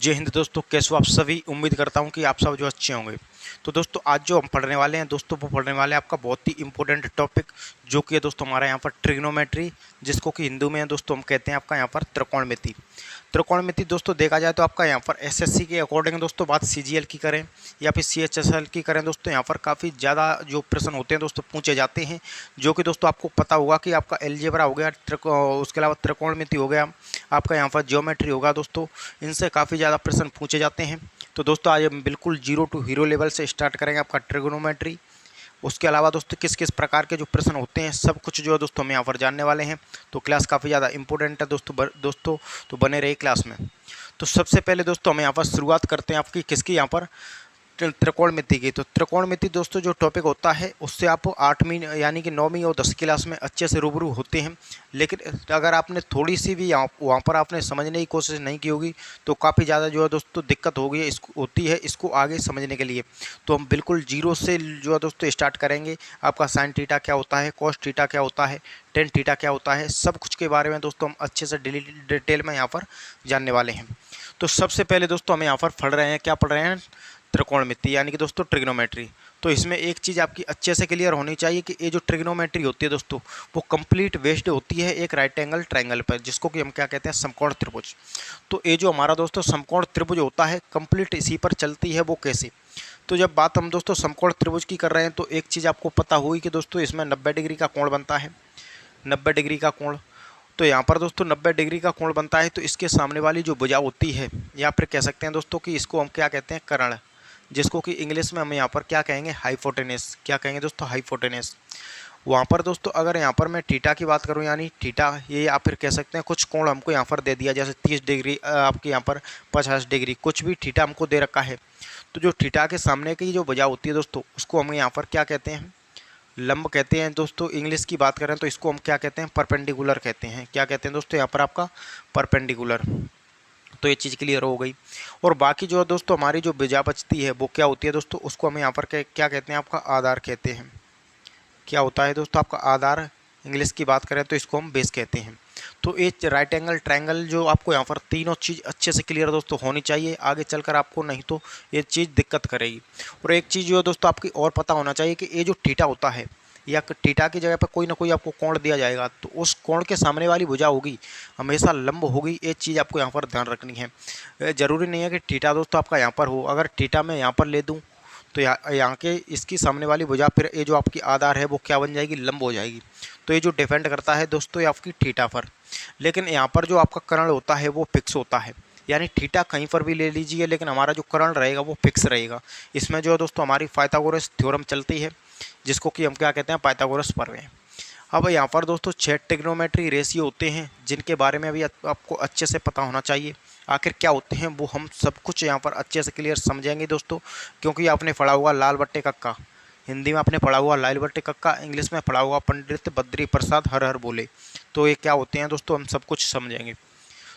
जय हिंद दोस्तों, कैसे हो आप सभी। उम्मीद करता हूं कि आप सब जो अच्छे होंगे। तो दोस्तों आज जो हम पढ़ने वाले हैं दोस्तों, वो पढ़ने वाले हैं आपका बहुत ही इंपॉर्टेंट टॉपिक, जो कि है दोस्तों हमारा यहाँ पर ट्रिग्नोमेट्री, जिसको कि हिंदू में दोस्तों हम कहते हैं आपका यहाँ पर त्रिकोणमिति। त्रिकोणमिति दोस्तों देखा जाए तो आपका यहाँ पर एसएससी के अकॉर्डिंग दोस्तों बात सीजीएल की करें या फिर सीएचएसएल की करें दोस्तों, यहाँ पर काफ़ी ज़्यादा जो प्रश्न होते हैं दोस्तों पूछे जाते हैं, जो कि दोस्तों आपको पता होगा कि आपका एलजेब्रा हो गया, उसके अलावा त्रिकोणमिति हो गया, आपका यहाँ पर ज्योमेट्री होगा दोस्तों, इनसे काफ़ी ज़्यादा प्रश्न पूछे जाते हैं। तो दोस्तों आज हम बिल्कुल जीरो टू हीरो लेवल से स्टार्ट करेंगे आपका ट्रिग्नोमेट्री। उसके अलावा दोस्तों किस किस प्रकार के जो प्रश्न होते हैं सब कुछ जो है दोस्तों हम यहाँ पर जानने वाले हैं। तो क्लास काफ़ी ज़्यादा इंपॉर्टेंट है दोस्तों, तो बने रहिए क्लास में। तो सबसे पहले दोस्तों हम यहाँ पर शुरुआत करते हैं आपकी किसकी, यहाँ पर त्रिकोणमिति की। तो त्रिकोणमिति दोस्तों जो टॉपिक होता है उससे आप 8वीं यानी कि 9वीं और 10वीं क्लास में अच्छे से रूबरू होते हैं, लेकिन अगर आपने थोड़ी सी भी वहाँ पर आपने समझने की कोशिश नहीं की होगी तो काफ़ी ज़्यादा जो है दोस्तों दिक्कत होती है इसको आगे समझने के लिए। तो हम बिल्कुल जीरो से जो है दोस्तों स्टार्ट करेंगे। आपका साइन थीटा क्या होता है, कॉस थीटा क्या होता है, टेन थीटा क्या होता है, सब कुछ के बारे में दोस्तों हम अच्छे से डिटेल में यहाँ पर जानने वाले हैं। तो सबसे पहले दोस्तों हम यहाँ पर पढ़ रहे हैं, क्या पढ़ रहे हैं, त्रिकोणमिति यानी कि दोस्तों ट्रिग्नोमेट्री। तो इसमें एक चीज़ आपकी अच्छे से क्लियर होनी चाहिए कि ये जो ट्रिग्नोमेट्री होती है दोस्तों, वो कंप्लीट बेस्ड होती है एक राइट एंगल ट्रायंगल पर, जिसको कि हम क्या कहते हैं, समकोण त्रिभुज। तो ये जो हमारा दोस्तों समकोण त्रिभुज होता है कंप्लीट इसी पर चलती है। वो कैसे, तो जब बात हम दोस्तों समकोण त्रिभुज की कर रहे हैं तो एक चीज़ आपको पता हुई कि दोस्तों इसमें 90 डिग्री का कोण बनता है, 90 डिग्री का कोण। तो यहाँ पर दोस्तों 90 डिग्री का कोण बनता है, तो इसके सामने वाली जो भुजा होती है, या फिर कह सकते हैं दोस्तों कि इसको हम क्या कहते हैं, कर्ण, जिसको कि इंग्लिश में हम यहाँ पर क्या कहेंगे, हाइपोटेनस। क्या कहेंगे दोस्तों, हाइपोटेनस। वहाँ पर दोस्तों अगर यहाँ पर मैं थीटा की बात करूँ, यानी थीटा ये या फिर कह सकते हैं कुछ कोण हमको यहाँ पर दे दिया, जैसे 30 डिग्री, आपके यहाँ पर 50 डिग्री, कुछ भी थीटा हमको दे रखा है। तो जो थीटा के सामने की जो भुजा होती है दोस्तों, उसको हम यहाँ पर क्या कहते हैं, लंब कहते हैं दोस्तों। इंग्लिश की बात करें तो इसको हम क्या कहते हैं, परपेंडिकुलर कहते हैं। क्या कहते हैं दोस्तों, यहाँ पर आपका परपेंडिकुलर। तो ये चीज़ क्लियर हो गई। और बाकी जो है दोस्तों हमारी जो भुजा बचती है वो क्या होती है दोस्तों, उसको हम यहाँ पर क्या कहते हैं, आपका आधार कहते हैं। क्या होता है दोस्तों, आपका आधार। इंग्लिश की बात करें तो इसको हम बेस कहते हैं। तो ये राइट एंगल ट्रायंगल जो आपको यहाँ पर तीनों चीज़ अच्छे से क्लियर दोस्तों होनी चाहिए, आगे चलकर आपको नहीं तो ये चीज़ दिक्कत करेगी। और एक चीज़ जो है दोस्तों आपकी और पता होना चाहिए कि ये जो थीटा होता है, या थीटा की जगह पर कोई ना कोई आपको कोण दिया जाएगा, तो उस कोण के सामने वाली भुजा होगी हमेशा लंब होगी। ये चीज़ आपको यहाँ पर ध्यान रखनी है। ज़रूरी नहीं है कि थीटा दोस्तों आपका यहाँ पर हो। अगर थीटा मैं यहाँ पर ले दूँ तो यहाँ के इसकी सामने वाली भुजा फिर ये जो आपकी आधार है वो क्या बन जाएगी, लंब हो जाएगी। तो ये जो डिपेंड करता है दोस्तों ये आपकी थीटा पर। लेकिन यहाँ पर जो आपका कर्ण होता है वो फिक्स होता है, यानी थीटा कहीं पर भी ले लीजिए, लेकिन हमारा जो कर्ण रहेगा वो फिक्स रहेगा। इसमें जो है दोस्तों हमारी पाइथागोरस थ्योरम चलती है, जिसको कि हम क्या कहते हैं, पाइथागोरस प्रमेय। अब यहाँ पर दोस्तों 6 ट्रिग्नोमेट्री रेशियो होते हैं, जिनके बारे में अभी आपको अच्छे से पता होना चाहिए। आखिर क्या होते हैं वो हम सब कुछ यहाँ पर अच्छे से क्लियर समझेंगे दोस्तों, क्योंकि आपने पढ़ा हुआ लाल बट्टे कक्का, हिंदी में आपने पढ़ा हुआ लाल बट्टे कक्का, इंग्लिश में पढ़ा हुआ पंडित बद्री प्रसाद हर हर बोले। तो ये क्या होते हैं दोस्तों, हम सब कुछ समझेंगे।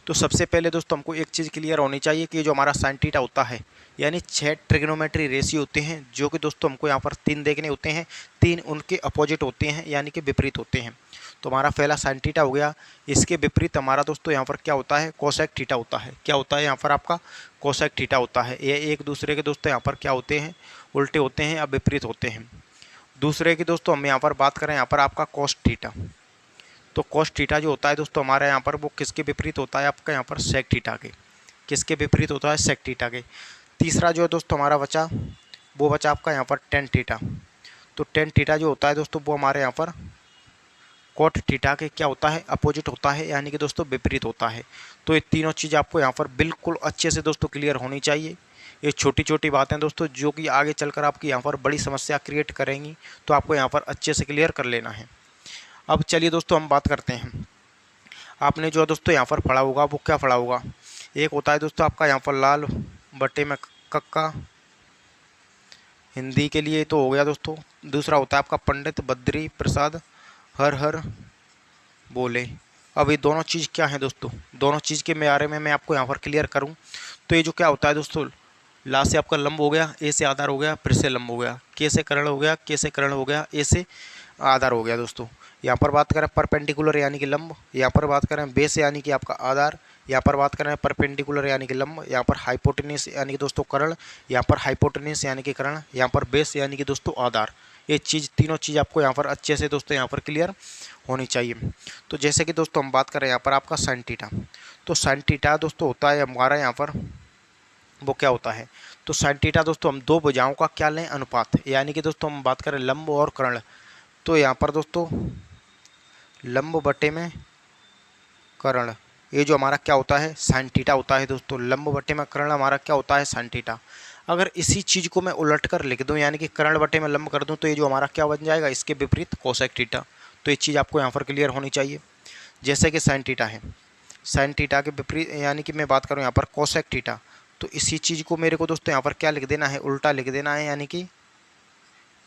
तो सबसे पहले दोस्तों हमको एक चीज़ क्लियर होनी चाहिए कि जो हमारा साइन थीटा होता है, यानी 6 ट्रिग्नोमेट्री रेशियो होते हैं, जो कि दोस्तों हमको यहाँ पर 3 देखने होते हैं। 3 उनके अपोजिट होते हैं, यानी कि विपरीत होते हैं। तो हमारा पहला साइन थीटा हो गया, इसके विपरीत हमारा दोस्तों यहाँ पर क्या होता है, कोसेक थीटा होता है। क्या होता है यहाँ पर आपका, कोसेक थीटा होता है। ये एक दूसरे के दोस्तों यहाँ पर क्या होते हैं, उल्टे होते हैं या विपरीत होते हैं। दूसरे की दोस्तों हम यहाँ पर बात करें, यहाँ पर आपका कोस थीटा। तो कोस थीटा जो होता है दोस्तों हमारे यहाँ पर वो किसके विपरीत होता है, आपका यहाँ पर सेक थीटा के। किसके विपरीत होता है, सेक थीटा के। तीसरा जो है दोस्तों हमारा बचा, वो बचा आपका यहाँ पर टेन थीटा। तो टेन थीटा जो होता है दोस्तों वो हमारे यहाँ पर कोट थीटा के क्या होता है, अपोजिट होता है, यानी कि दोस्तों विपरीत होता है। तो ये तीनों चीज़ आपको यहाँ पर बिल्कुल अच्छे से दोस्तों क्लियर होनी चाहिए। ये छोटी छोटी बातें दोस्तों जो कि आगे चलकर आपकी यहाँ पर बड़ी समस्या क्रिएट करेंगी, तो आपको यहाँ पर अच्छे से क्लियर कर लेना है। अब चलिए दोस्तों हम बात करते हैं। आपने जो दोस्तों यहाँ पर पढ़ा होगा वो क्या पढ़ा होगा, एक होता है दोस्तों आपका यहाँ पर लाल बट्टे में कक्का, हिंदी के लिए तो हो गया दोस्तों। दूसरा होता है आपका पंडित बद्री प्रसाद हर हर बोले। अब ये दोनों चीज़ क्या है दोस्तों, दोनों चीज़ के बारे में मैं आपको यहाँ पर क्लियर करूँ तो ये जो क्या होता है दोस्तों, ला से आपका लंब हो गया, ए से आधार हो गया, फिर से लंब हो गया, के से कर्ण हो गया, के से कर्ण हो गया, ए से आधार हो गया दोस्तों। यहाँ पर बात करें परपेंडिकुलर यानी कि लंब, यहाँ पर बात करें बेस यानी कि आपका आधार, यहाँ पर बात करें परपेंडिकुलर यानी कि लंब, यहाँ पर हाइपोटेन्यूस यानी कि दोस्तों कर्ण, यहाँ पर हाइपोटेन्यूस यानी कि कर्ण, यहाँ पर बेस यानी कि दोस्तों आधार। ये चीज़ तीनों चीज़ आपको यहाँ पर अच्छे से दोस्तों यहाँ पर क्लियर होनी चाहिए। तो जैसे कि दोस्तों हम बात करें यहाँ पर आपका साइन थीटा, तो साइन थीटा दोस्तों होता है हमारा यहाँ पर वो क्या होता है, तो साइन थीटा दोस्तों हम दो भुजाओं का क्या लें अनुपात, यानी कि दोस्तों हम बात करें लंब और कर्ण, तो यहाँ पर दोस्तों लंब बटे में कर्ण, ये जो हमारा क्या होता है साइन थीटा होता है दोस्तों, लंब बटे में कर्ण हमारा क्या होता है साइन थीटा। अगर इसी चीज़ को मैं उलट कर लिख दूं यानी कि कर्ण बटे में लंब कर दूं तो ये जो हमारा क्या बन जाएगा, इसके विपरीत कोसेक थीटा। तो ये चीज़ आपको यहाँ पर क्लियर होनी चाहिए। जैसे कि साइन थीटा है, साइन थीटा के विपरीत यानी कि मैं बात करूँ यहाँ पर कोसेक थीटा, तो इसी चीज़ को मेरे को दोस्तों यहाँ पर क्या लिख देना है, उल्टा लिख देना है, यानी कि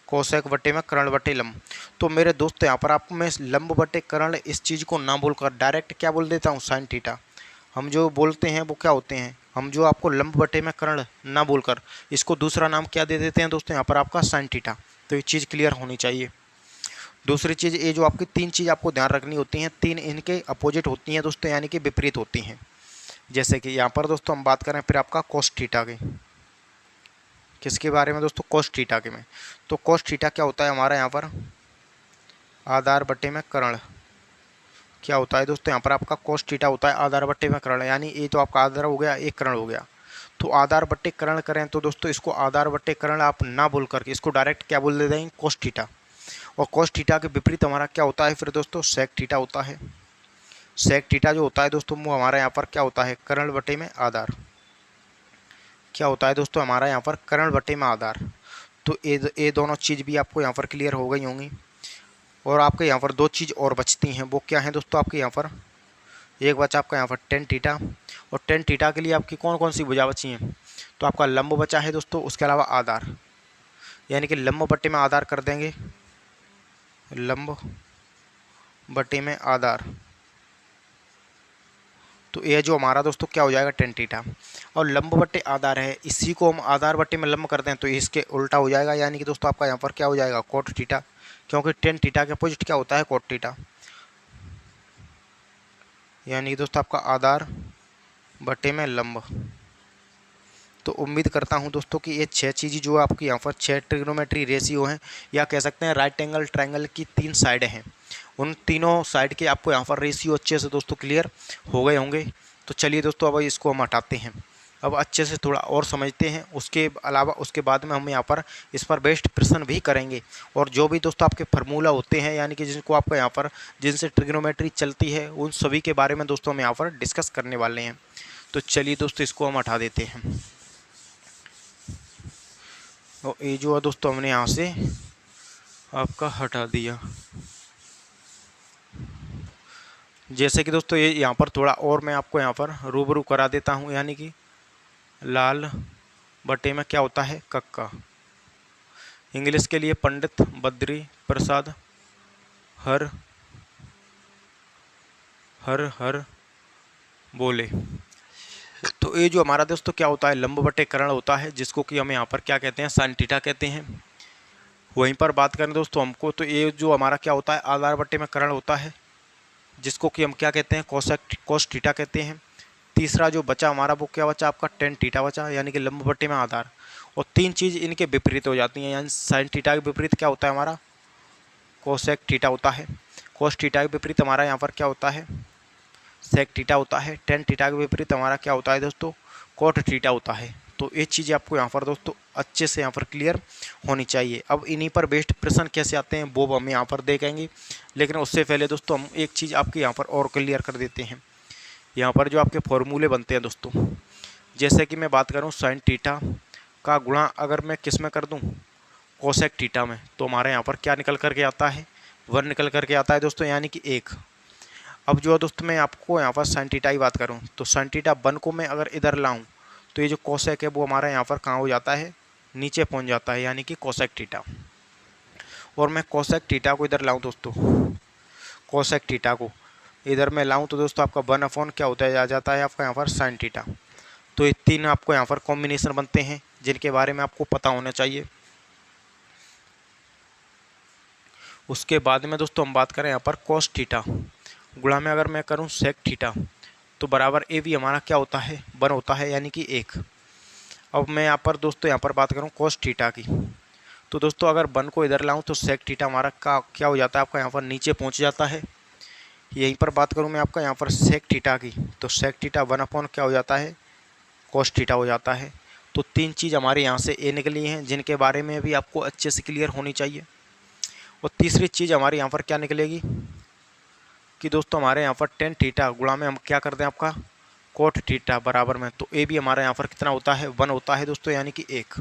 कोसेक बटे में कर्ण बटे लंब। तो मेरे दोस्त यहाँ पर आपको मैं लंब बटे कर्ण इस चीज़ को ना बोलकर डायरेक्ट क्या बोल देता हूँ साइन थीटा। हम जो बोलते हैं वो क्या होते हैं, हम जो आपको लंब बटे में कर्ण ना बोलकर इसको दूसरा नाम क्या दे देते हैं दोस्तों यहाँ पर आपका साइन थीटा। तो ये चीज़ क्लियर होनी चाहिए। दूसरी चीज़ ये जो आपकी तीन चीज़ आपको ध्यान रखनी होती हैं, तीन इनके अपोजिट होती हैं दोस्तों, यानी कि विपरीत होती हैं। जैसे कि यहाँ पर दोस्तों हम बात करें फिर आपका कोस थीटा की, किसके बारे में दोस्तों, कोस थीटा के में। तो कोस थीटा क्या होता है हमारा यहाँ पर आधार बटे में कर्ण, क्या होता है दोस्तों यहाँ पर आपका कोस थीटा होता है आधार बट्टे में कर्ण, यानी ये तो आपका आधार हो गया, एक कर्ण हो गया। तो आधार बट्टे कर्ण करें तो दोस्तों इसको आधार बट्टे कर्ण आप ना बोल करके इसको डायरेक्ट क्या बोल देते हैं कोस थीटा। और कोस थीटा के विपरीत हमारा क्या होता है फिर दोस्तों सेक थीटा होता है। सेक थीटा जो होता है दोस्तों वो हमारा यहाँ पर क्या होता है कर्ण बटे में आधार, क्या होता है दोस्तों हमारा यहाँ पर कर्ण बटे में आधार। तो ये दोनों चीज़ भी आपको यहाँ पर क्लियर हो गई होंगी। और आपके यहाँ पर दो चीज़ और बचती हैं, वो क्या है दोस्तों आपके यहाँ पर, एक बचा आपका यहाँ पर टेन थीटा, और टेन थीटा के लिए आपकी कौन कौन सी भुजा बची हैं, तो आपका लंब बचा है दोस्तों, उसके अलावा आधार, यानी कि लंब बट्टे में आधार कर देंगे, लंब बट्टे में आधार। तो ये जो हमारा दोस्तों क्या हो जाएगा टेन थीटा, और लंब बट्टे आधार है इसी को हम आधार बट्टे में लंब कर दें तो इसके उल्टा हो जाएगा, यानी कि दोस्तों आपका यहाँ पर क्या हो जाएगा कोट थीटा, क्योंकि टेन थीटा के अपोजिट क्या होता है कोट थीटा। यानी कि दोस्तों आपका आधार बटे में लंब। तो उम्मीद करता हूं दोस्तों कि ये छह चीज़ें जो आपकी यहाँ पर छह ट्रिग्नोमेट्री रेशियो हैं, या कह सकते हैं राइट एंगल ट्रायंगल की तीन साइडें हैं, उन तीनों साइड के आपको यहाँ पर रेशियो अच्छे से दोस्तों क्लियर हो गए होंगे। तो चलिए दोस्तों अब इसको हम हटाते हैं, अब अच्छे से थोड़ा और समझते हैं। उसके अलावा उसके बाद में हम यहाँ पर इस पर बेस्ड प्रश्न भी करेंगे, और जो भी दोस्तों आपके फार्मूला होते हैं यानी कि जिनको आपका यहाँ पर जिनसे ट्रिग्नोमेट्री चलती है उन सभी के बारे में दोस्तों हम यहाँ पर डिस्कस करने वाले हैं। तो चलिए दोस्तों इसको हम हटा देते हैं। और ये जो है दोस्तों हमने यहाँ से आपका हटा दिया। जैसे कि दोस्तों ये यहाँ पर थोड़ा और मैं आपको यहाँ पर रूबरू करा देता हूँ, यानी कि लाल बटे में क्या होता है कक्का। इंग्लिश के लिए पंडित बद्री प्रसाद हर हर हर बोले। तो ये जो हमारा दोस्तों क्या होता है लंब बटे कर्ण होता है, जिसको कि हम यहाँ पर क्या कहते हैं साइन थीटा कहते हैं। वहीं पर बात करें दोस्तों हमको, तो ये जो हमारा क्या होता है आधार बटे में कर्ण होता है, जिसको कि हम क्या कहते हैं कोस थीटा कहते हैं। तीसरा जो बचा हमारा वो क्या बचा आपका टेन थीटा बचा, यानी कि लंब बटे में आधार। और तीन चीज़ इनके विपरीत हो जाती हैं, यानी साइन थीटा के विपरीत क्या होता है हमारा कोसेक थीटा होता है, कोस थीटा के विपरीत हमारा यहाँ पर क्या होता है सेक थीटा होता है, टेन थीटा के विपरीत हमारा क्या होता है दोस्तों कोट थीटा होता है। तो ये चीज़ें आपको यहाँ पर दोस्तों अच्छे से यहाँ पर क्लियर होनी चाहिए। अब इन्हीं पर बेस्ड प्रश्न कैसे आते हैं वो हम यहाँ पर देखेंगे, लेकिन उससे पहले दोस्तों हम एक चीज़ आपके यहाँ पर और क्लियर कर देते हैं। यहाँ पर जो आपके फॉर्मूले बनते हैं दोस्तों, जैसे कि मैं बात करूँ साइन थीटा का गुणा अगर मैं किस में कर दूँ कोसेक थीटा में, तो हमारे यहाँ पर क्या निकल करके आता है 1 निकल करके आता है दोस्तों, यानी कि 1। अब जो है दोस्तों मैं आपको यहाँ पर साइन थीटा की बात करूँ तो साइन थीटा 1 को मैं अगर इधर लाऊं तो ये जो कोसेक है वो हमारा यहाँ पर कहाँ हो जाता है नीचे पहुँच जाता है, यानी कि कोसेक थीटा। और मैं कोसेक थीटा को इधर लाऊं दोस्तों, कोसेक थीटा को इधर मैं लाऊं तो दोस्तों आपका 1/, क्या होता है आ जाता है आपका यहाँ पर साइन थीटा। तो ये तीन आपको यहाँ पर कॉम्बिनेशन बनते हैं जिनके बारे में आपको पता होना चाहिए। उसके बाद में दोस्तों हम बात करें यहाँ पर कोस थीटा गुणा में अगर मैं करूँ सेक थीटा, तो बराबर ए बी हमारा क्या होता है, 1 होता है, यानी कि 1। अब मैं यहाँ पर दोस्तों यहाँ पर बात करूँ कॉस थीटा की, तो दोस्तों अगर 1 को इधर लाऊँ तो सेक थीटा हमारा का क्या हो जाता है आपका यहाँ पर नीचे पहुँच जाता है। यहीं पर बात करूँ मैं आपका यहाँ पर सेक थीटा की, तो सेक थीटा 1 क्या हो जाता है, कॉस थीटा हो जाता है। तो 3 चीज़ हमारे यहाँ से ए निकली हैं जिनके बारे में भी आपको अच्छे से क्लियर होनी चाहिए। और तीसरी चीज़ हमारे यहाँ पर क्या निकलेगी कि दोस्तों हमारे यहाँ पर टेन थीटा गुणा में हम क्या करते हैं आपका कोट थीटा बराबर में, तो ए भी हमारे यहाँ पर कितना होता है, 1 होता है दोस्तों, यानी कि 1।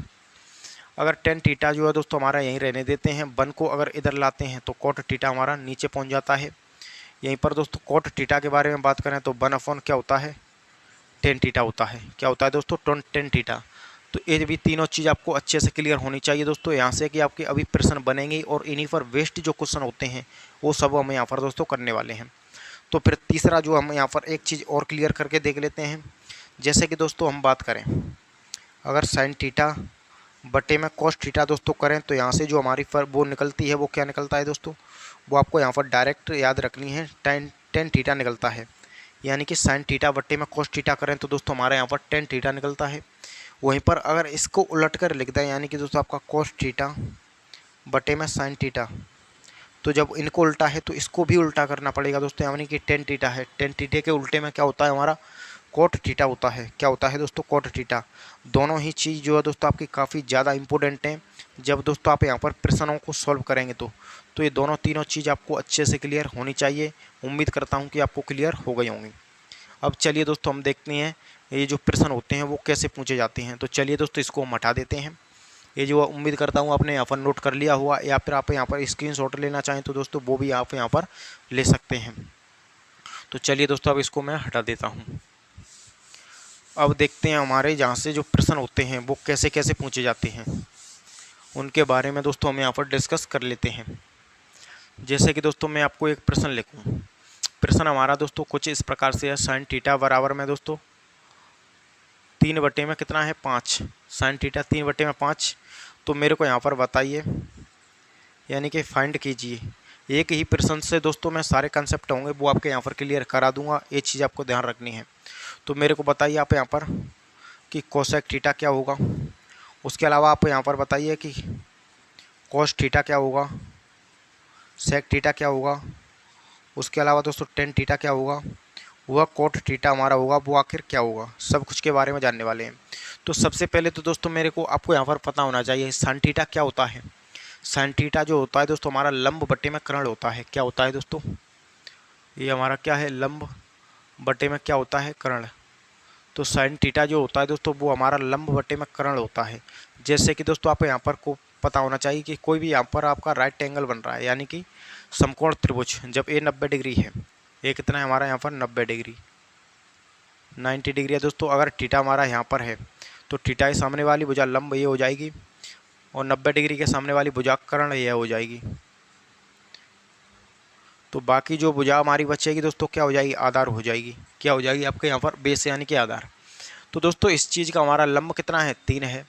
अगर टेन थीटा जो है दोस्तों हमारा यहीं रहने देते हैं, 1 को अगर इधर लाते हैं तो कोट थीटा हमारा नीचे पहुँच जाता है। यहीं पर दोस्तों कोट थीटा के बारे में बात करें तो 1 क्या होता है, टेन थीटा होता है। क्या होता है दोस्तों, टेन थीटा। तो ये भी तीनों चीज़ आपको अच्छे से क्लियर होनी चाहिए दोस्तों, यहाँ से कि आपके अभी प्रश्न बनेंगे और इन्हीं पर वेस्ट जो क्वेश्चन होते हैं वो सब हम यहाँ पर दोस्तों करने वाले हैं। तो फिर तीसरा जो हम यहाँ पर एक चीज़ और क्लियर करके देख लेते हैं। जैसे कि दोस्तों हम बात करें अगर साइन थीटा बटे में कॉस थीटा दोस्तों करें तो यहाँ से जो हमारी वो निकलती है वो क्या निकलता है दोस्तों, वो आपको यहाँ पर डायरेक्ट याद रखनी है, टेन थीटा निकलता है। यानी कि साइन थीटा बटे में कॉस थीटा करें तो दोस्तों हमारे यहाँ पर टेन थीटा निकलता है। वहीं पर अगर इसको उलट कर लिख दें यानी कि दोस्तों आपका कॉस थीटा बटे में साइन थीटा, तो जब इनको उल्टा है तो इसको भी उल्टा करना पड़ेगा दोस्तों, यानी कि टेन थीटा है, टेन थीटे के उल्टे में क्या होता है हमारा कोट थीटा होता है। क्या होता है दोस्तों, कोट थीटा। दोनों ही चीज़ जो है दोस्तों आपकी काफ़ी ज़्यादा इंपॉर्टेंट हैं जब दोस्तों आप यहाँ पर प्रश्नों को सॉल्व करेंगे तो ये दोनों तीनों चीज़ आपको अच्छे से क्लियर होनी चाहिए। उम्मीद करता हूँ कि आपको क्लियर हो गई होंगी। अब चलिए दोस्तों हम देखते हैं ये जो प्रश्न होते हैं वो कैसे पूछे जाते हैं। तो चलिए दोस्तों इसको हम हटा देते हैं। ये जो उम्मीद करता हूँ आपने यहाँ पर नोट कर लिया हुआ, या फिर आप यहाँ पर स्क्रीनशॉट लेना चाहें तो दोस्तों वो भी आप यहाँ पर ले सकते हैं। तो चलिए दोस्तों अब इसको मैं हटा देता हूँ। अब देखते हैं हमारे यहाँ से जो प्रश्न होते हैं वो कैसे कैसे पूछे जाते हैं, उनके बारे में दोस्तों हम यहाँ पर डिस्कस कर लेते हैं। जैसे कि दोस्तों मैं आपको एक प्रश्न लिखूँ, प्रश्न हमारा दोस्तों कुछ इस प्रकार से है, साइन थीटा बराबर में दोस्तों 3 बटे में कितना है 5, साइन थीटा 3 बटे में 5। तो मेरे को यहाँ पर बताइए, यानी कि फाइंड कीजिए। एक ही प्रश्न से दोस्तों मैं सारे कंसेप्ट होंगे वो आपके यहाँ पर क्लियर करा दूंगा, ये चीज़ आपको ध्यान रखनी है। तो मेरे को बताइए आप यहाँ पर कि कोसेक थीटा क्या होगा, उसके अलावा आप यहाँ पर बताइए कि कॉस थीटा क्या होगा, सेक थीटा क्या होगा, उसके अलावा दोस्तों टेन थीटा क्या होगा, वह कोट थीटा हमारा होगा वो आखिर क्या होगा, सब कुछ के बारे में जानने वाले हैं। तो सबसे पहले तो दोस्तों मेरे को आपको यहाँ पर पता होना चाहिए साइन थीटा क्या होता है। साइन थीटा जो होता है दोस्तों हमारा लंब बटे में कर्ण होता है। क्या होता है दोस्तों, ये हमारा क्या है, लंब बटे में क्या होता है, कर्ण। तो साइन थीटा जो होता है दोस्तों वो हमारा लंब बटे में कर्ण होता है। जैसे कि दोस्तों आप यहाँ पर को पता होना चाहिए कि कोई भी यहाँ पर आपका राइट एंगल बन रहा है, यानी कि समकोण त्रिभुज, जब ए 90 डिग्री है, ये कितना है हमारा यहाँ पर 90 डिग्री, 90 डिग्री है दोस्तों। अगर थीटा हमारा यहाँ पर है तो थीटा के सामने वाली भुजा लंब ये हो जाएगी और 90 डिग्री के सामने वाली भुजा कर्ण ये हो जाएगी। तो बाकी जो भुजा हमारी बचेगी दोस्तों क्या हो जाएगी, आधार हो जाएगी। क्या हो जाएगी आपके यहाँ पर, बेस यानी कि आधार। तो दोस्तों इस चीज़ का हमारा लंब कितना है 3 है,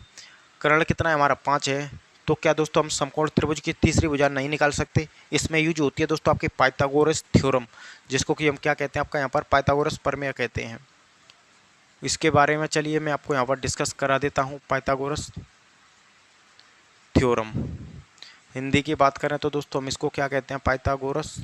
कर्ण कितना है हमारा 5 है। तो क्या दोस्तों हम समकोण त्रिभुज की तीसरी भुजा नहीं निकाल सकते। इसमें यूज होती है दोस्तों आपके पाइथागोरस थ्योरम, जिसको कि हम क्या कहते हैं आपका यहाँ पर पाइथागोरस प्रमेय कहते हैं। इसके बारे में चलिए मैं आपको यहाँ पर डिस्कस करा देता हूँ। पाइथागोरस थ्योरम हिंदी की बात करें तो दोस्तों हम इसको क्या कहते हैं, पाइथागोरस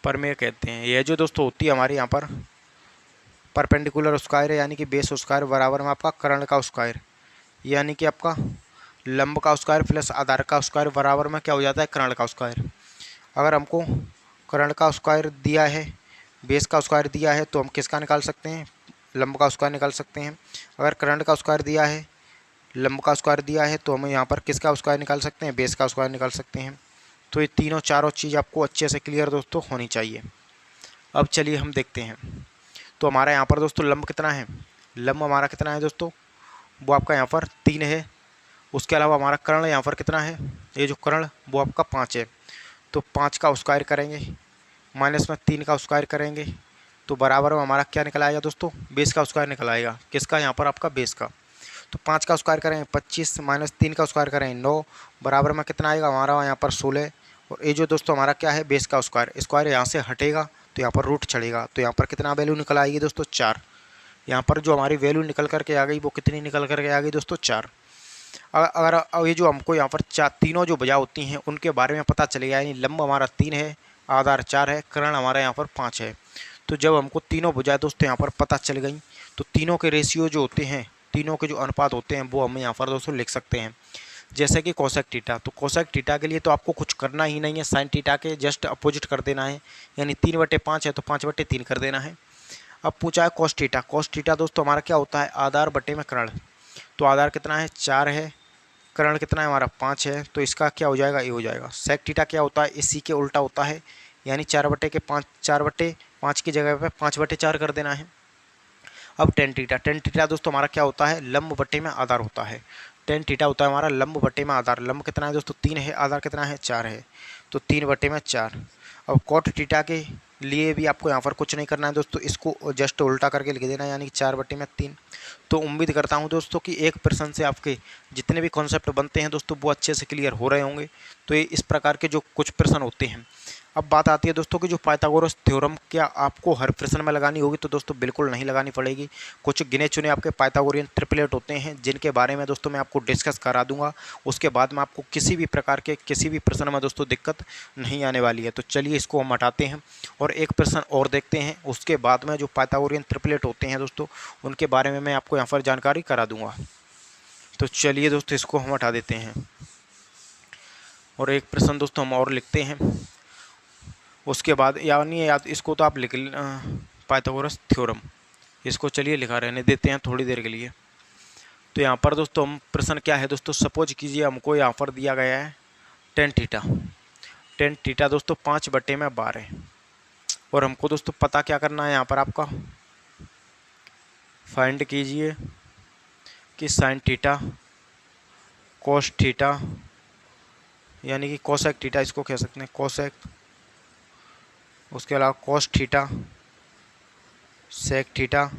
प्रमेय कहते हैं। यह जो दोस्तों होती है हमारे यहाँ पर परपेंडिकुलर स्क्वायर है, यानी कि बेस स्क्वायर बराबर में आपका कर्ण का स्क्वायर, यानी कि आपका लंब का स्क्वायर प्लस आधार का स्क्वायर बराबर में क्या हो जाता है, कर्ण का स्क्वायर। अगर हमको कर्ण का स्क्वायर दिया है, बेस का स्क्वायर दिया है, तो हम किसका निकाल सकते हैं, लंब का स्क्वायर निकाल सकते हैं। अगर कर्ण का स्क्वायर दिया है, लंब का स्क्वायर दिया है, तो हम यहाँ पर किसका स्क्वायर निकाल सकते हैं, बेस का स्क्वायर निकाल सकते हैं। तो ये तीनों चारों चीज़ आपको अच्छे से क्लियर दोस्तों होनी चाहिए। अब चलिए हम देखते हैं। तो हमारा यहाँ पर दोस्तों लंब कितना है, लंब हमारा कितना है दोस्तों, वो आपका यहाँ पर 3 है। उसके अलावा हमारा कर्ण यहाँ पर कितना है, ये जो कर्ण वो आपका 5 है। तो 5 का स्क्वायर करेंगे माइनस में 3 का स्क्वायर करेंगे तो बराबर में हमारा क्या निकल आएगा दोस्तों, बेस का स्क्वायर निकल आएगा। किसका, यहाँ पर आपका बेस का। तो 5 का स्क्वायर करेंगे 25 माइनस 3 का स्क्वायर करेंगे 9, बराबर में कितना आएगा हमारा यहाँ पर 16। और ये जो दोस्तों हमारा क्या है, बेस का स्क्वायर, स्क्वायर यहाँ से हटेगा तो यहाँ पर रूट चढ़ेगा, तो यहाँ पर कितना वैल्यू निकल आएगी दोस्तों 4। यहाँ पर जो हमारी वैल्यू निकल करके आ गई वो कितनी निकल करके आ गई दोस्तों 4। अगर अब ये जो हमको यहाँ पर तीनों जो भुजा होती हैं उनके बारे में पता चलेगा, यानी लंब हमारा 3 है, आधार 4 है, कर्ण हमारा यहाँ पर 5 है। तो जब हमको तीनों भुजाएं दोस्तों यहाँ पर पता चल गई तो तीनों के रेशियो जो होते हैं, तीनों के जो अनुपात होते हैं वो हम यहाँ पर दोस्तों लिख सकते हैं। जैसे कि कोसेक थीटा, तो कोसेक थीटा के लिए तो आपको कुछ करना ही नहीं है, साइन थीटा के जस्ट अपोजिट कर देना है, यानी 3/5 है तो 5/3 कर देना है। अब पूछा है कॉस थीटा, कॉस थीटा दोस्तों हमारा क्या होता है, आधार बटे में कर्ण। तो आधार कितना है 4 है, कर्ण कितना है हमारा 5 है, तो इसका क्या हो जाएगा, ये हो जाएगा। सेक थीटा क्या होता है, इसी के उल्टा होता है, यानी 4/5, 4/5 की जगह पे 5/4 कर देना है। अब टेन थीटा, टेन थीटा दोस्तों हमारा क्या होता है, लंब बटे में आधार होता है। टेन थीटा होता है हमारा लंब बटे में आधार, लंब कितना है दोस्तों 3 है, आधार कितना है 4 है, तो 3/4। अब कॉट थीटा के लिए भी आपको यहाँ पर कुछ नहीं करना है दोस्तों, इसको जस्ट उल्टा करके लिख देना है, यानी कि 4/3। तो उम्मीद करता हूँ दोस्तों कि एक प्रश्न से आपके जितने भी कॉन्सेप्ट बनते हैं दोस्तों वो अच्छे से क्लियर हो रहे होंगे। तो ये इस प्रकार के जो कुछ प्रश्न होते हैं। अब बात आती है दोस्तों कि जो पाइथागोरस थ्योरम क्या आपको हर प्रश्न में लगानी होगी, तो दोस्तों बिल्कुल नहीं लगानी पड़ेगी। कुछ गिने चुने आपके पाइथागोरियन ट्रिपलेट होते हैं जिनके बारे में दोस्तों मैं आपको डिस्कस करा दूंगा। उसके बाद में आपको किसी भी प्रकार के किसी भी प्रश्न में दोस्तों दिक्कत नहीं आने वाली है। तो चलिए इसको हम हटाते हैं और एक प्रश्न और देखते हैं, उसके बाद में जो पाइथागोरियन ट्रिपलेट होते हैं दोस्तों उनके बारे में मैं आपको यहाँ पर जानकारी करा दूंगा। तो चलिए दोस्तों इसको हम हटा देते हैं और एक प्रश्न दोस्तों हम और लिखते हैं। उसके बाद यानी याद इसको तो आप लिख पाइथागोरस थ्योरम, इसको चलिए लिखा रहने देते हैं थोड़ी देर के लिए। तो यहाँ पर दोस्तों हम प्रश्न क्या है दोस्तों, सपोज कीजिए हमको यहाँ पर दिया गया है टेन थीटा, टेन थीटा दोस्तों 5/12 और हमको दोस्तों पता क्या करना है, यहाँ पर आपका फाइंड कीजिए कि साइन थीटा, कोस थीटा, यानी कि कोसेक थीटा इसको कह सकते हैं कोसेक, उसके अलावा कोस थीटा, सेक थीटा,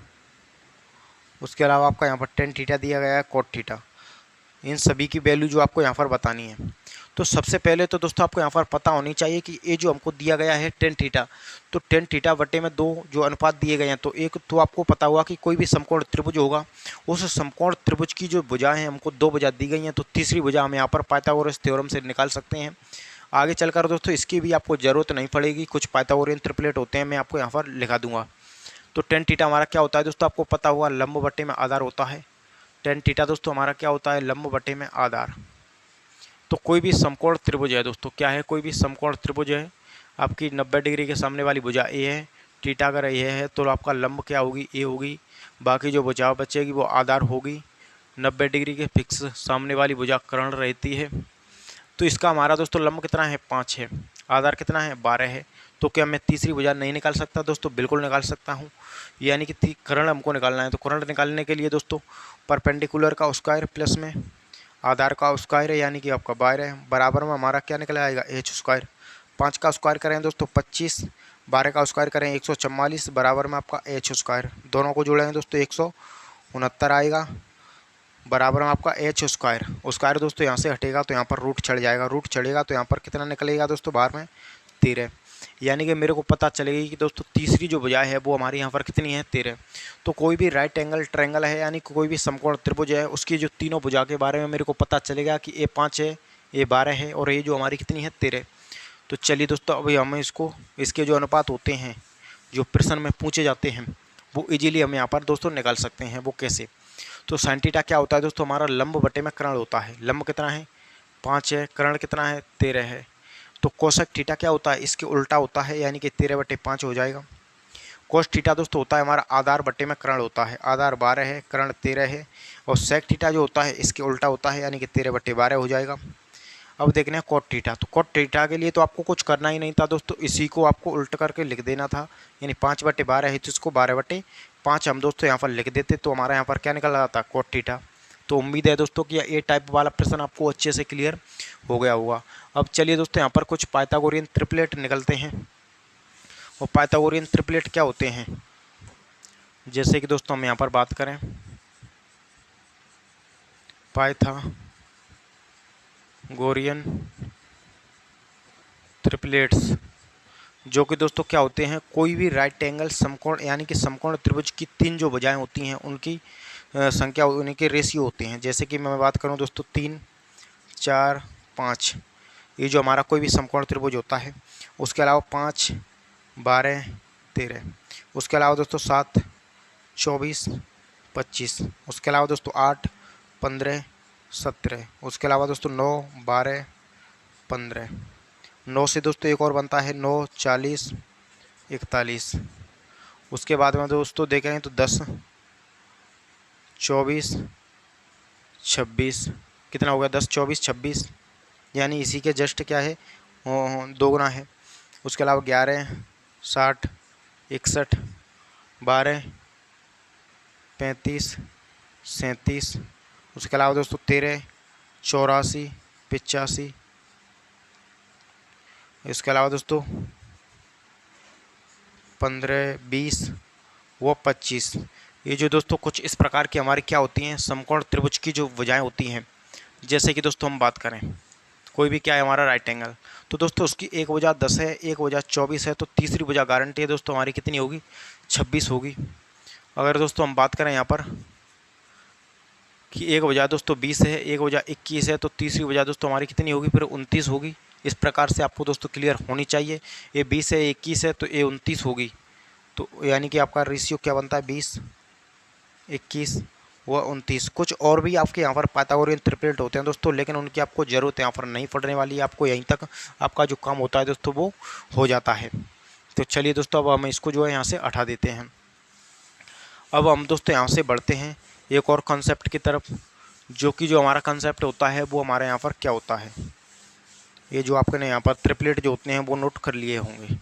उसके अलावा आपका यहाँ पर टेन थीटा दिया गया है, कोट थीटा। इन सभी की वैल्यू जो आपको यहाँ पर बतानी है। तो सबसे पहले तो दोस्तों आपको यहाँ पर पता होनी चाहिए कि ये जो हमको दिया गया है टेन थीटा, तो टेन थीटा बटे में 2 जो अनुपात दिए गए हैं, तो एक तो आपको पता होगा कि कोई भी समकोण त्रिभुज होगा, उस समकोण त्रिभुज की जो भुजाएं हैं हमको 2 भुजा दी गई हैं, तो तीसरी भुजा हम यहाँ पर पाइथागोरस थ्योरम से निकाल सकते हैं। आगे चलकर दोस्तों इसकी भी आपको ज़रूरत नहीं पड़ेगी, कुछ पाइथागोरियन ट्रिपलेट होते हैं मैं आपको यहाँ पर लिखा दूंगा। तो टेन थीटा हमारा क्या होता है दोस्तों, आपको पता हुआ लंब बटे में आधार होता है। टेन थीटा दोस्तों हमारा क्या होता है, लंब बटे में आधार। तो कोई भी समकोण त्रिभुज है दोस्तों, क्या है, कोई भी समकोण त्रिभुज है, आपकी 90 डिग्री के सामने वाली भुजा ए है, थीटा अगर ये है तो आपका लंब क्या होगी, ए होगी, बाकी जो भुजा बचेगी वो आधार होगी। 90 डिग्री के फिक्स सामने वाली भुजा कर्ण रहती है। तो इसका हमारा दोस्तों लंब कितना है 5 है, आधार कितना है 12 है। तो क्या मैं तीसरी भुजा नहीं निकाल सकता दोस्तों, बिल्कुल निकाल सकता हूँ। यानी कि कर्ण हमको निकालना है, तो कर्ण निकालने के लिए दोस्तों परपेंडिकुलर का स्क्वायर प्लस में आधार का स्क्वायर है, यानी कि आपका 12 है, बराबर में हमारा क्या निकल आएगा एच स्क्वायर। 5 का स्क्वायर करें दोस्तों 25, 12 का स्क्वायर करें 144, बराबर में आपका एच स्क्वायर, दोनों को जोड़ेंगे दोस्तों 169 आएगा, बराबर में आपका एच स्क्वायर। स्क्वायर दोस्तों यहाँ से हटेगा तो यहाँ पर रूट चढ़ जाएगा, रूट चढ़ेगा तो यहाँ पर कितना निकलेगा दोस्तों बाहर में 13। यानी कि मेरे को पता चलेगी कि दोस्तों तीसरी जो भुजा है वो हमारी यहाँ पर कितनी है 13। तो कोई भी राइट एंगल ट्रायंगल है, यानी कोई भी समकोण त्रिभुज है, उसकी जो तीनों भुजा के बारे में मेरे को पता चलेगा कि ये 5 है, ये 12 है और ये जो हमारी कितनी है 13। तो चलिए दोस्तों अभी हम इसको इसके जो अनुपात होते हैं जो प्रश्न में पूछे जाते हैं वो इजीली हम यहाँ पर दोस्तों निकाल सकते हैं। वो कैसे, तो साइन थीटा क्या होता है दोस्तों, हमारा लंब बटे में कर्ण होता है। लंब कितना है 5 है, कर्ण कितना है 13 है। तो कोसेक थीटा क्या होता है, इसके उल्टा होता है, यानी कि 13/5 हो जाएगा। कोस थीटा दोस्तों होता है हमारा आधार बटे में कर्ण होता है, आधार 12 है, कर्ण 13 है। और सेक थीटा जो होता है इसके उल्टा होता है, यानी कि 13/12 हो जाएगा। अब देखने हैं कोट थीटा, तो कोट थीटा के लिए तो आपको कुछ करना ही नहीं था दोस्तों, इसी को आपको उल्ट करके लिख देना था, यानी 5/12 है तो इसको 12/5 हम दोस्तों यहाँ पर लिख देते, तो हमारा यहाँ पर क्या निकल रहा था कोट थीटा। तो उम्मीद है दोस्तों कि ये टाइप वाला प्रश्न आपको अच्छे से क्लियर हो गया होगा। अब चलिए दोस्तों यहाँ पर कुछ पाइथागोरियन ट्रिपलेट निकलते हैं। और पाइथागोरियन ट्रिपलेट क्या होते हैं, जैसे कि दोस्तों हम यहाँ पर बात करें पाइथागोरियन ट्रिपलेट्स, जो कि दोस्तों क्या होते हैं, कोई भी राइट एंगल समकोण यानी कि समकोण त्रिभुज की तीन जो भुजाएं होती हैं उनकी संख्या, उनके रेशियो होते हैं। जैसे कि मैं बात करूं दोस्तों 3, 4, 5, ये जो हमारा कोई भी समकोण त्रिभुज होता है। उसके अलावा 5, 12, 13, उसके अलावा दोस्तों 7, 24, 25, उसके अलावा दोस्तों 8, 15, 17, उसके अलावा दोस्तों 9, 12, 15, 9 से दोस्तों एक और बनता है 9, 40, 41, उसके बाद में दोस्तों देखेंगे तो 10, 24, 26, कितना हो गया 10, 24, 26, यानी इसी के जस्ट क्या है दोगुना है। उसके अलावा 11, 60, 61, 12, 35, 37, उसके अलावा दोस्तों 13, 84, 85, इसके अलावा दोस्तों 15, 20 व 25। ये जो दोस्तों कुछ इस प्रकार की हमारी क्या होती हैं, समकोण त्रिभुज की जो भुजाएं होती हैं। जैसे कि दोस्तों हम बात करें कोई भी क्या है हमारा राइट एंगल, तो दोस्तों उसकी एक भुजा 10 है, एक भुजा 24 है, तो तीसरी भुजा गारंटी है दोस्तों हमारी कितनी होगी, 26 होगी। अगर दोस्तों हम बात करें यहाँ पर कि एक भुजा दोस्तों 20 है, एक भुजा 21 है, तो तीसरी भुजा दोस्तों हमारी कितनी होगी, फिर 29 होगी। इस प्रकार से आपको दोस्तों क्लियर होनी चाहिए। ये 20 है, 21 है, तो ये 29 होगी। तो यानी कि आपका रेशियो क्या बनता है, 20, 21 व 29। कुछ और भी आपके यहाँ पर पाइथागोरियन ट्रिपलेट होते हैं दोस्तों, लेकिन उनकी आपको ज़रूरत यहाँ पर नहीं पड़ने वाली है। आपको यहीं तक आपका जो काम होता है दोस्तों वो हो जाता है। तो चलिए दोस्तों, अब हम इसको जो है यहाँ से हटा देते हैं। अब हम दोस्तों यहाँ से बढ़ते हैं एक और कॉन्सेप्ट की तरफ, जो कि जो हमारा कॉन्सेप्ट होता है वो हमारे यहाँ पर क्या होता है। ये जो आपके यहाँ पर ट्रिपलेट जो होते हैं वो नोट कर लिए होंगे।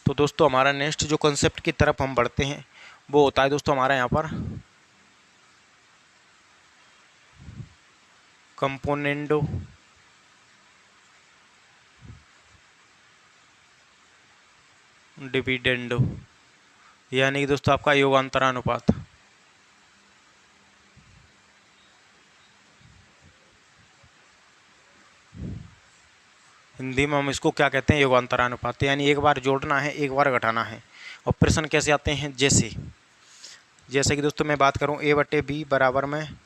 तो दोस्तों हमारा नेक्स्ट जो कॉन्सेप्ट की तरफ हम बढ़ते हैं वो होता है दोस्तों हमारा यहाँ पर कंपोनेंडो डिविडेंडो, यानी कि दोस्तों आपका योगांतरानुपात। हिंदी में हम इसको क्या कहते हैं, योगांतरानुपात। यानी एक बार जोड़ना है, एक बार घटाना है। और प्रश्न कैसे आते हैं, जैसे कि दोस्तों मैं बात करूं a/b बराबर में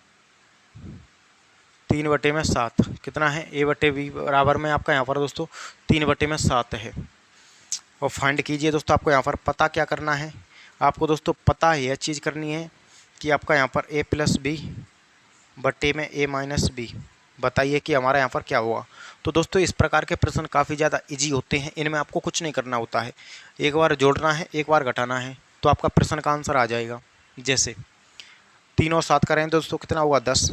3/7, कितना है, a/b बराबर में आपका यहाँ पर दोस्तों 3/7 है। और फाइंड कीजिए दोस्तों, आपको यहाँ पर पता क्या करना है, आपको दोस्तों पता यह चीज़ करनी है कि आपका यहाँ पर a+b/a-b, बताइए कि हमारा यहाँ पर क्या हुआ। तो दोस्तों इस प्रकार के प्रश्न काफ़ी ज़्यादा इजी होते हैं, इनमें आपको कुछ नहीं करना होता है, एक बार जोड़ना है, एक बार घटाना है, तो आपका प्रश्न का आंसर आ जाएगा। जैसे 3 और 7 करें दोस्तों कितना होगा, 10।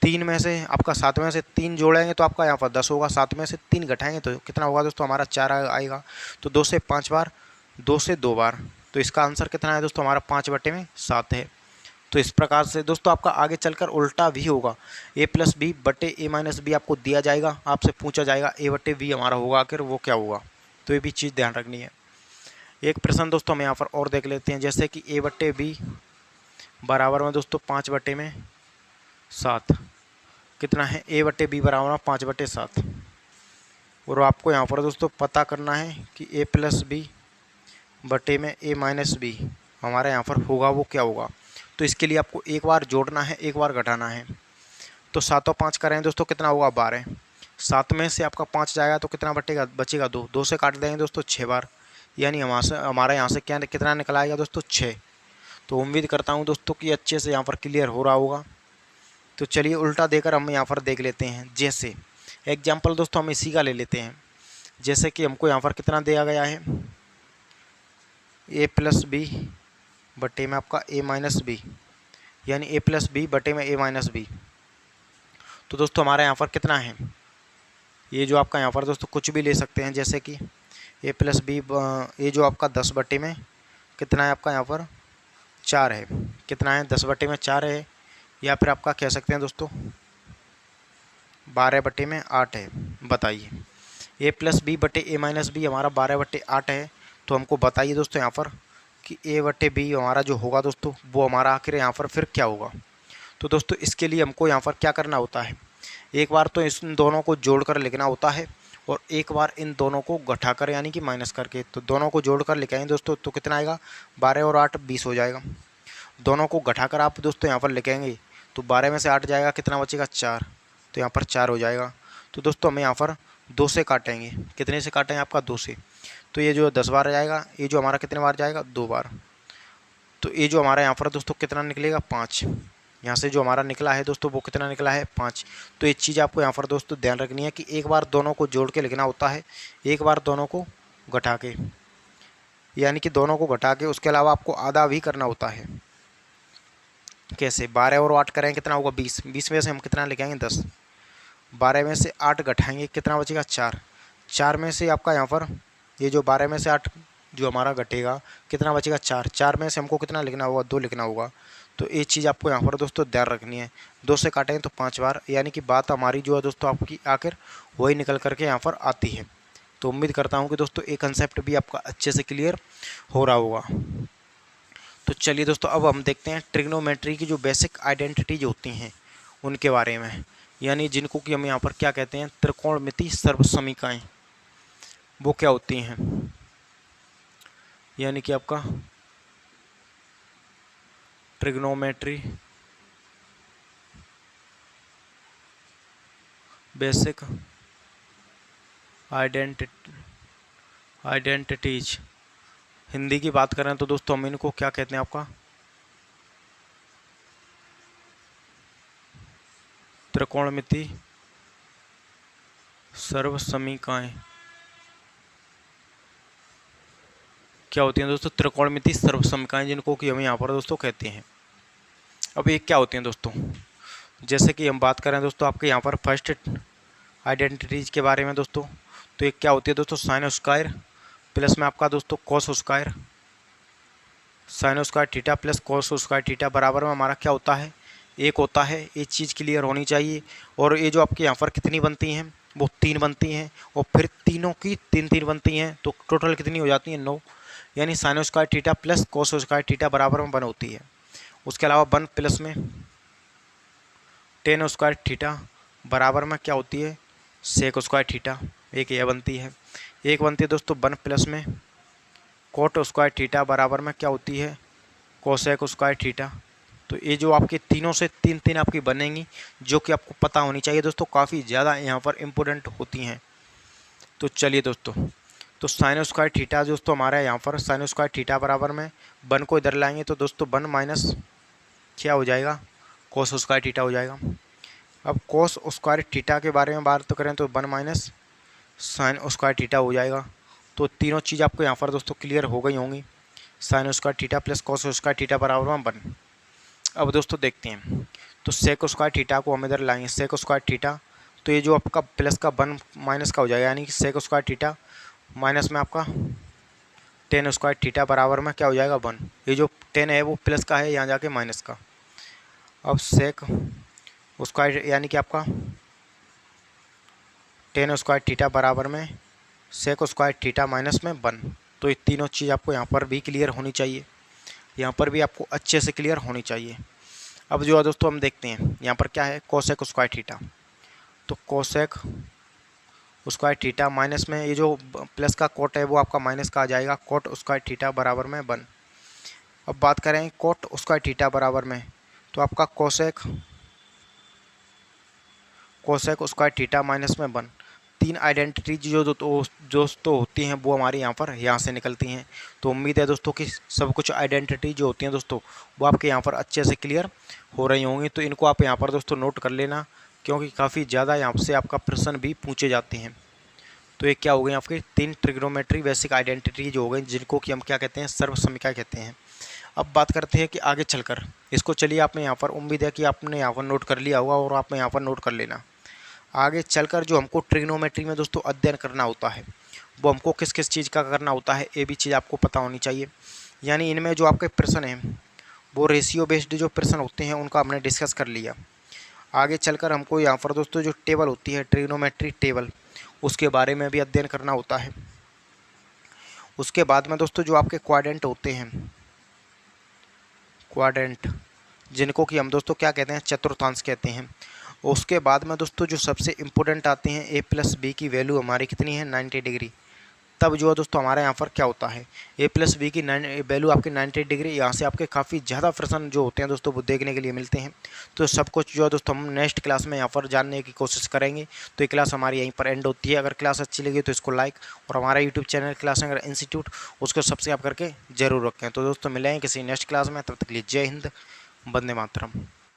3 में से आपका 7 में से 3 जोड़ेंगे तो आपका यहाँ पर 10 होगा, 7 में से 3 घटाएंगे तो कितना होगा दोस्तों, हमारा 4 आएगा। तो 2 से 5 बार, 2 से 2 बार, तो इसका आंसर कितना है दोस्तों, हमारा 5/7 है। तो इस प्रकार से दोस्तों आपका आगे चलकर उल्टा भी होगा, a+b/a-b आपको दिया जाएगा, आपसे पूछा जाएगा a/b हमारा होगा आखिर वो क्या होगा। तो ये भी चीज़ ध्यान रखनी है। एक प्रश्न दोस्तों हम यहाँ पर और देख लेते हैं, जैसे कि a/b बराबर में दोस्तों 5/7, कितना है, a/b बराबर में 5/7। और आपको यहाँ पर दोस्तों पता करना है कि a+b/a-b हमारे यहाँ पर होगा वो क्या होगा। तो इसके लिए आपको एक बार जोड़ना है, एक बार घटाना है। तो 7 और 5 करें दोस्तों कितना होगा, 12। 7 में से आपका 5 जाएगा तो कितना बचेगा 2, 2 से काट देंगे दोस्तों 6 बार, यानी हमारा यहाँ से क्या कितना निकल आएगा दोस्तों, 6। तो उम्मीद करता हूँ दोस्तों कि अच्छे से यहाँ पर क्लियर हो रहा होगा। तो चलिए उल्टा देकर हम यहाँ पर देख लेते हैं। जैसे एग्जाम्पल दोस्तों हम इसी का ले लेते हैं, जैसे कि हमको यहाँ पर कितना दिया गया है, a+b/a में आपका a-b, यानी a+b/a-b। तो दोस्तों हमारे यहाँ पर कितना है, ये जो आपका यहाँ पर दोस्तों कुछ भी ले सकते हैं, जैसे कि a+b, ये जो आपका 10/में कितना है, आपका यहाँ पर 4 है, कितना है, 10/4 है, या फिर आपका कह सकते हैं दोस्तों 12/8 है। बताइए a+b/a-b हमारा 12/8 है। तो हमको बताइए दोस्तों यहाँ पर कि a/b हमारा जो होगा दोस्तों वो हमारा आखिर यहाँ पर फिर क्या होगा। तो दोस्तों इसके लिए हमको यहाँ पर क्या करना होता है, एक बार तो इन दोनों को जोड़कर लिखना होता है और एक बार इन दोनों को घटाकर यानी कि माइनस करके। तो दोनों को जोड़कर लिखेंगे दोस्तों तो कितना आएगा, 12 और 8 20 हो जाएगा। दोनों को घटाकर आप दोस्तों यहाँ पर लिखेंगे तो 12 में से 8 जाएगा, कितना बचेगा 4, तो यहाँ पर 4 हो जाएगा। तो दोस्तों हमें यहाँ पर 2 से काटेंगे, कितने से काटेंगे आपका 2 से, तो ये जो 10 बार जाएगा, ये जो हमारा कितने बार जाएगा 2 बार, तो ये जो हमारा यहाँ पर दोस्तों कितना निकलेगा 5। यहाँ से जो हमारा निकला है दोस्तों वो कितना निकला है 5। तो एक चीज़ आपको यहाँ पर दोस्तों ध्यान रखनी है कि एक बार दोनों को जोड़ के लिखना होता है, एक बार दोनों को घटा के, यानी कि दोनों को घटा के उसके अलावा आपको आधा भी करना होता है। कैसे, 12 और 8 करेंगे कितना होगा 20, 20 में से हम कितना लिखेंगे 10, 12 में से 8 घटाएंगे कितना बचेगा 4, 4 में से आपका यहाँ पर ये जो 12 में से 8 जो हमारा घटेगा कितना बचेगा 4, 4 में से हमको कितना लिखना होगा 2 लिखना होगा। तो एक चीज़ आपको यहाँ पर दोस्तों ध्यान रखनी है, 2 से काटेंगे तो 5 बार, यानी कि बात हमारी जो है दोस्तों आपकी आखिर वही निकल करके यहाँ पर आती है। तो उम्मीद करता हूँ कि दोस्तों ये कंसेप्ट भी आपका अच्छे से क्लियर हो रहा होगा। तो चलिए दोस्तों अब हम देखते हैं ट्रिग्नोमेट्री की जो बेसिक आइडेंटिटीज होती हैं उनके बारे में, यानी जिनको कि हम यहाँ पर क्या कहते हैं त्रिकोणमिति सर्वसमीकाएँ, वो क्या होती हैं। यानी कि आपका ट्रिग्नोमेट्री बेसिक आइडेंटिटीज, हिंदी की बात करें तो दोस्तों हम इनको क्या कहते हैं आपका त्रिकोणमिति सर्वसमीकाएँ। क्या होती हैं दोस्तों त्रिकोणमिति सर्वसमीकाएँ, जिनको कि हम यहाँ पर दोस्तों कहते हैं। अब ये क्या होती हैं दोस्तों, जैसे कि हम बात करें दोस्तों आपके यहाँ पर फर्स्ट आइडेंटिटीज के बारे में दोस्तों, तो ये क्या होती है दोस्तों साइन स्क्वायर प्लस में आपका दोस्तों cos square, sine square theta plus cos square theta बराबर में हमारा क्या होता है 1 होता है। ये चीज़ क्लियर होनी चाहिए। और ये जो आपके यहाँ पर कितनी बनती हैं वो 3 बनती हैं, और फिर तीनों की 3 3 बनती हैं, तो टोटल कितनी हो जाती है 9, यानी sine square theta plus cos square theta बराबर में 1 होती है। उसके अलावा 1 प्लस में टेन स्क्वायर थीटा बराबर में क्या होती है सेक स्क्वायर थीटा, एक यह बनती है। एक बनती है दोस्तों 1 प्लस में कोट स्क्वायर थीटा बराबर में क्या होती है कोसेक स्क्वायर थीटा। तो ये जो आपके तीनों से 3 3 आपकी बनेंगी, जो कि आपको पता होनी चाहिए दोस्तों, काफ़ी ज़्यादा यहाँ पर इम्पोर्टेंट होती हैं। तो चलिए दोस्तों, तो साइन स्क्वायर थीटा दोस्तों हमारा यहाँ पर साइन स्क्वायर थीटा बराबर में 1 को इधर लाएंगे तो दोस्तों 1 माइनस क्या हो जाएगा कोस स्क्वायर थीटा हो जाएगा। अब कोस स्क्वायर थीटा के बारे में बात करें तो 1 माइनस साइन स्क्वायर थीटा हो जाएगा। तो तीनों चीज़ आपको यहाँ पर दोस्तों क्लियर हो गई होंगी, sine square theta plus cos square theta बराबर में 1। अब दोस्तों देखते हैं, तो सेक स्क्वायर थीटा को हम इधर लाएंगे सेक स्क्वायर थीटा, तो ये जो आपका प्लस का 1 माइनस का हो जाएगा, यानी कि सेक स्क्वायर थीटा माइनस में आपका टेन स्क्वायर थीटा बराबर में क्या हो जाएगा 1। ये जो 10 है वो प्लस का है, यहाँ जाके माइनस का। अब सेक स्क्वायर यानी कि आपका टेन स्क्वायर थीटा बराबर में सेक स्क्वायर थीटा माइनस में 1। तो ये तीनों चीज़ आपको यहाँ पर भी क्लियर होनी चाहिए, यहाँ पर भी आपको अच्छे से क्लियर होनी चाहिए। अब जो है दोस्तों हम देखते हैं यहाँ पर क्या है कोसेक स्क्वायर थीटा, तो कोसेक स्क्वायर थीटा माइनस में ये जो प्लस का कोट है वो आपका माइनस का आ जाएगा कोट स्क्वायर थीटा बराबर में 1। अब बात करें कोट स्क्वायर थीटा बराबर में, तो आपका कोसेक स्क्वायर थीटा माइनस में 1। 3 आइडेंटिटीज जो दोस्तों होती हैं वो हमारी यहाँ से निकलती हैं। तो उम्मीद है दोस्तों कि सब कुछ आइडेंटिटी जो होती हैं दोस्तों वो आपके यहाँ पर अच्छे से क्लियर हो रही होंगी। तो इनको आप यहाँ पर दोस्तों नोट कर लेना, क्योंकि काफ़ी ज़्यादा यहाँ से आपका प्रश्न भी पूछे जाते हैं। तो ये क्या हो गई आपकी 3 ट्रिग्नोमेट्री बेसिक आइडेंटिटी जो हो गई, जिनको कि हम क्या कहते हैं सर्वसमीकाएँ कहते हैं। अब बात करते हैं कि आगे चलकर इसको, चलिए आपने यहाँ पर उम्मीद है कि आपने यहाँ पर नोट कर लिया होगा और आपने यहाँ पर नोट कर लेना। आगे चलकर जो हमको ट्रिग्नोमेट्री में दोस्तों अध्ययन करना होता है वो हमको किस किस चीज़ का करना होता है, ये भी चीज़ आपको पता होनी चाहिए। यानी इनमें जो आपके प्रश्न हैं वो रेशियो बेस्ड जो प्रश्न होते हैं उनका हमने डिस्कस कर लिया। आगे चलकर हमको यहाँ पर दोस्तों जो टेबल होती है ट्रिग्नोमेट्री टेबल, उसके बारे में भी अध्ययन करना होता है। उसके बाद में दोस्तों जो आपके क्वाड्रेंट होते हैं, क्वाड्रेंट जिनको कि हम दोस्तों क्या कहते हैं चतुर्थांश कहते हैं, उसके बाद में दोस्तों जो सबसे इम्पोर्टेंट आते हैं ए प्लस बी की वैल्यू हमारी कितनी है 90 डिग्री। तब जो है दोस्तों हमारे यहाँ पर क्या होता है, ए प्लस बी की वैल्यू आपकी 90 डिग्री। यहाँ से आपके काफ़ी ज़्यादा प्रश्न जो होते हैं दोस्तों वो देखने के लिए मिलते हैं। तो सब कुछ जो है दोस्तों हम नेक्स्ट क्लास में यहाँ पर जानने की कोशिश करेंगे। तो ये क्लास हमारी यहीं पर एंड होती है। अगर क्लास अच्छी लगी तो इसको लाइक और हमारा YouTube channel class anchor institute उसको सब्सक्राइब करके जरूर रखें। तो दोस्तों मिलेंगे किसी नेक्स्ट क्लास में, तब तक के लिए जय हिंद, वंदे मातरम।